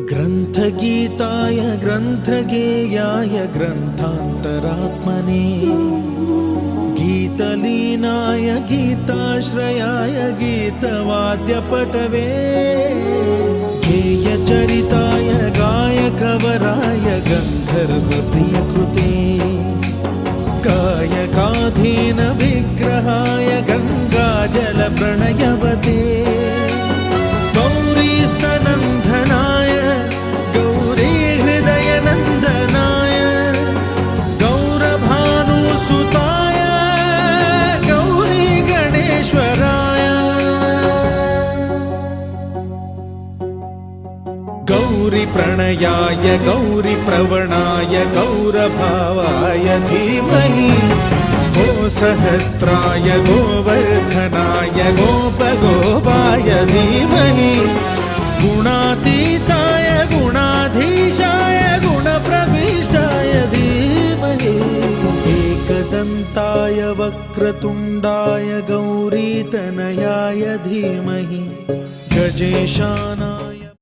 ग्रन्थगीताय ग्रन्थगेयाय ग्रन्थान्तरात्मने गीतलीनाय गीताश्रयाय गीतवाद्यपटवे गेयचरिताय गायकवराय गन्धर्वप्रियकृते कायकाधीन विग्रहाय गङ्गाजलप्रणयवते गौरीस्तनन्दनाय गौरीहृदयनन्दनाय गौरभानुसुताय गौरीगणेश्वराय गौरीप्रणयाय गौरीप्रवणाय गौरभावाय धीमहि गोसहस्राय गोवर्धनाय गोपगोपाय धीमहि गुणातीताय गुणाधीशाय गुणप्रविष्टाय धीमहि एकदन्ताय वक्रतुण्डाय गौरीतनयाय धीमहि गजेशानाय